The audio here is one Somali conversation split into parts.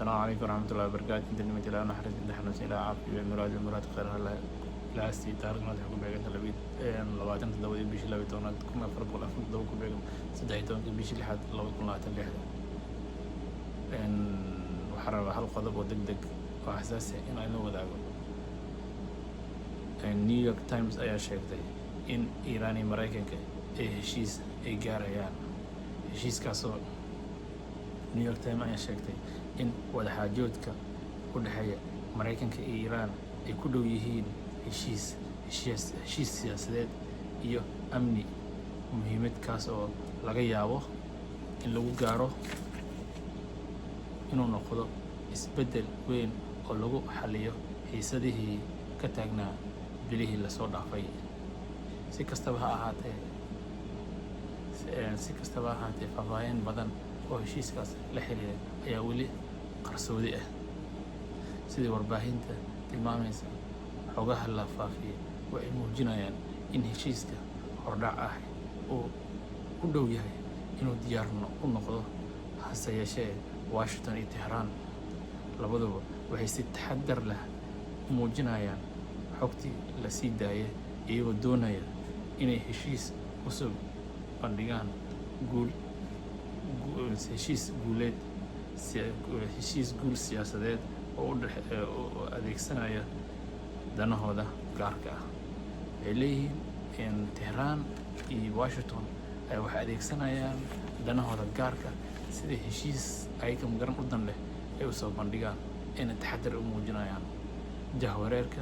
السلام عليكم ورحمة الله وبركاته. inta nimid ilaa naxariis inta xanuunsan ilaa caafiyo muraad khayr Allah ilaasti taariikhna waxay ku beegan tahay 27 bishii 12 14 ku beegan 13 bishii 6 2026 waxaan rabaa hal qodob oo degdeg oo xasaasi ah in aan la wadaago. New York Times ayaa sheegtay in Iran iyo Mareykanka ay heshiis ay gaarayaan. heshiiskaasoo New York Times ayaa sheegtay in wadaxaajoodka u dhexeeya Mareykanka iyo Iran ay ku dhow yihiin heshiis siyaasadeed iyo amni muhiimad kaas oo laga yaabo in lagu gaaro inuu noqdo isbeddel weyn oo lagu xalliyo xiisadihii ka taagnaa bilihii lasoo dhaafay. Si kastaba ha ahaatee faahfaahin badan oo heshiiskaas la xiriira ayaa weli qarsoodi ah. Sidii warbaahinta tilmaamaysa, xogaha la faafiyay waxay muujinayaan in heshiiska hordhac ah uu u dhow yahay inuu diyaar u noqdo. Hase yeeshee, Washington iyo Tehran labaduba waxay si taxaddar leh u muujinayaan xogtii la sii daayay, iyagoo doonaya inay heshiis cusub bandhigaan heshiis guul siyaasadeed oo adeegsanaya danahooda gaarka ah. Waxay leeyihiin Tehran iyo Washington ayaa waxay adeegsanayaan danahooda gaarka sida heshiis ayaga garan u dan leh ay u soo bandhigaan, ayna taxaddar u muujinayaan jahwareerka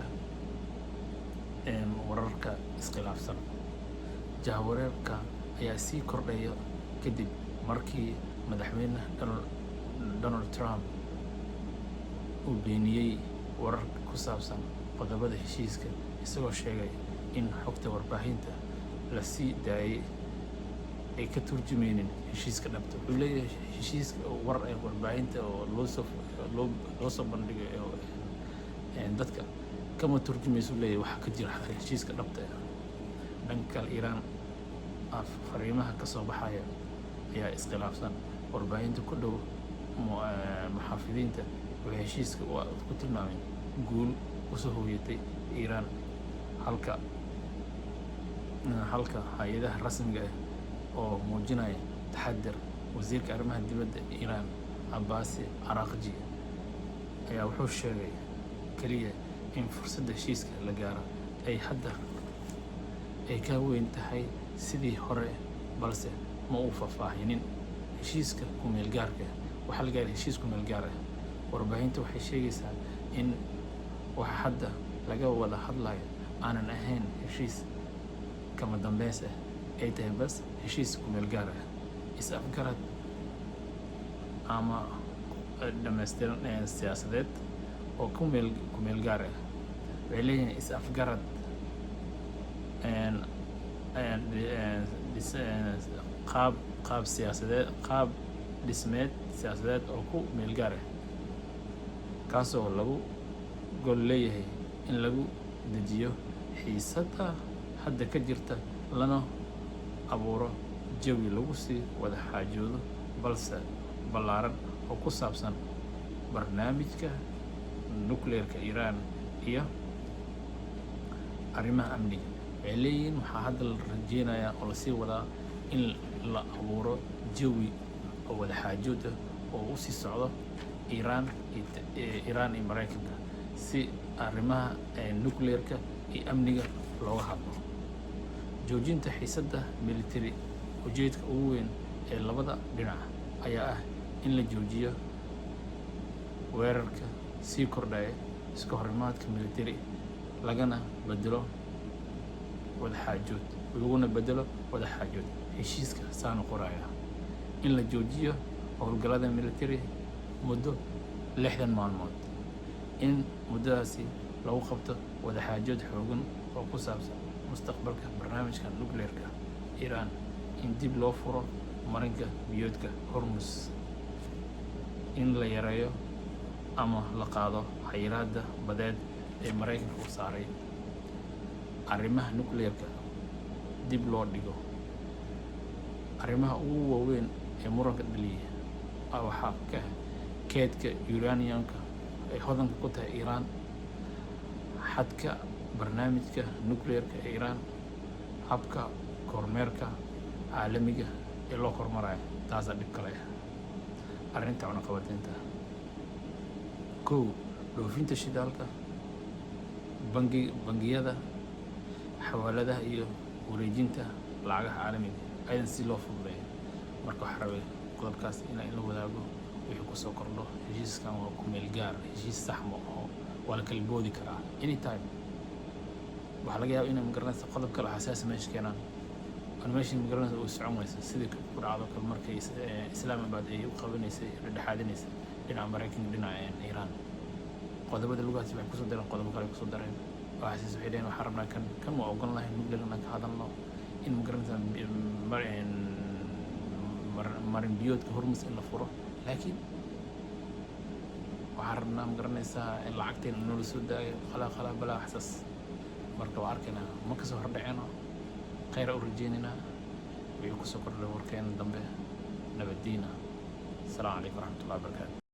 wararka iskhilaafsan. Jahwareerka ayaa sii kordhaya kadib markii madaxweyne Donald Trump uu beeniyey warar ku saabsan qodobada heshiiska, isagoo sheegay in xogta warbaahinta la sii daayay ay ka turjumaynin heshiiska dhabta. Wuxuu leeyahay heshiiska war ee warbaahinta oo loo soo bandhigay dadka kama turjumayso leeyahay waxa ka jira heshiiska dhabta ah. Dhanka kale, Iran fariimaha ka soo baxaya ayaa iskhilaafsan. Warbaahinta ku dhow muxaafidiinta waxay heshiiska ku tilmaameen guul usoo hooyatay Iran, halka hay-adaha rasmiga ah oo muujinaya taxaddar. Wasiirka arrimaha dibadda Iran Abbas Araghchi ayaa wuxuu sheegay kaliya in fursadda heshiiska la gaaro ay hadda ay ka weyn tahay sidii hore, balse ma uu faahfaahinin heshiiska ku-meel gaarka ah. Waxaa la gaaray heshiis ku-meel gaar ah. Warbaahinta waxay sheegaysaa in waxa hadda laga wada hadlayo aanan ahayn heshiis kama dambeys ah, ay tahay bas heshiis ku-meel gaar ah, is-afgarad ama dhammaystiran siyaasadeed oo ku-meel gaar ah. Waxay leeyihiin is-afgarad qaab dhismeed siyaasadeed oo ku meel gaar ah, kaasoo lagu gol leeyahay in lagu dejiyo xiisadda hadda ka jirta, lana abuuro jawi lagu sii wada xaajoodo balse ballaaran oo ku saabsan barnaamijka nukleerka Iran iyo arrimaha amniga. Waxay leeyihiin waxaa hadda la rajeynayaa oo lasii wadaa in la abuuro jawi oo wada xaajood ah oo u sii socdo Iran iyo Mareykanka si arrimaha nukleerka iyo amniga looga hadlo. Joojinta xiisadda military, ujeedka ugu weyn ee labada dhinac ayaa ah in la joojiyo weerarka sii kordhaya, iska horimaadka military, laguna bedelo wadaxaajood. Heshiiska saanu qoraya in la joojiyo howlgallada military muddo 60 maalmood, in muddadaasi lagu qabto wadaxaajood xoogan oo ku saabsan mustaqbalka barnaamijka nukleerka Iran, in dib loo furo marinka biyoodka Hormuz, in la yareeyo ama la qaado xayiraadda badeed ee Mareykanka u saaray. Arrimaha nukleerka dib loo dhigo. Arrimaha ugu waaweyn ee muranka dhaliya waxaa ka ah keedka uraniumka ay hodanka ku tahay Iiraan, xadka barnaamijka nuclearka ee Iiraan, habka kormeerka caalamiga ee loo hormarayo. Taasaa dhib kale arrinta cunaqabataynta. Kow, dhoofinta shidaalka, bangiyada, xawaaladaha iyo wareejinta lacagaha caalamiga aydan si loo fududeeyo. Marka waxaa rabay qodobkaas in la wadaago wixii ku soo kordho. Heshiiskan waa ku meel gaar, heshiis sax ma oo waa la kala boodi karaa anytime. waxaa laga yaabaa inay magaranaysa qodob kale xasaasi meesha keenaan aan meesha magaranaysa uu socon waysa sidii ku dhacdo kale markay Islaamabad ay u qabanaysay dhexaadinaysay dhinaca Mareykanka dhinaca Iiraan. qodobada lugaasi waxay kusoo dareen qodobo kale kusoo dareen. waxaas waxay dhaheen waxaan rabnaa kan waa ogon lahayn nuclear inaan ka hadalno in magaranaysa marin biyoodka Hormuz in la furo, laakiin waxaan rabnaa magaranaysaa in lacagteena noola soo daayo qalaa balaa xasaas. marka waa arkaynaa ma kasoo hordhaceeno khayr u rajeynaynaa wixii kusoo kordhay warkeena dambe. nabadiina. Asalaamu calaykum waraxmatullahi wabarakaatu.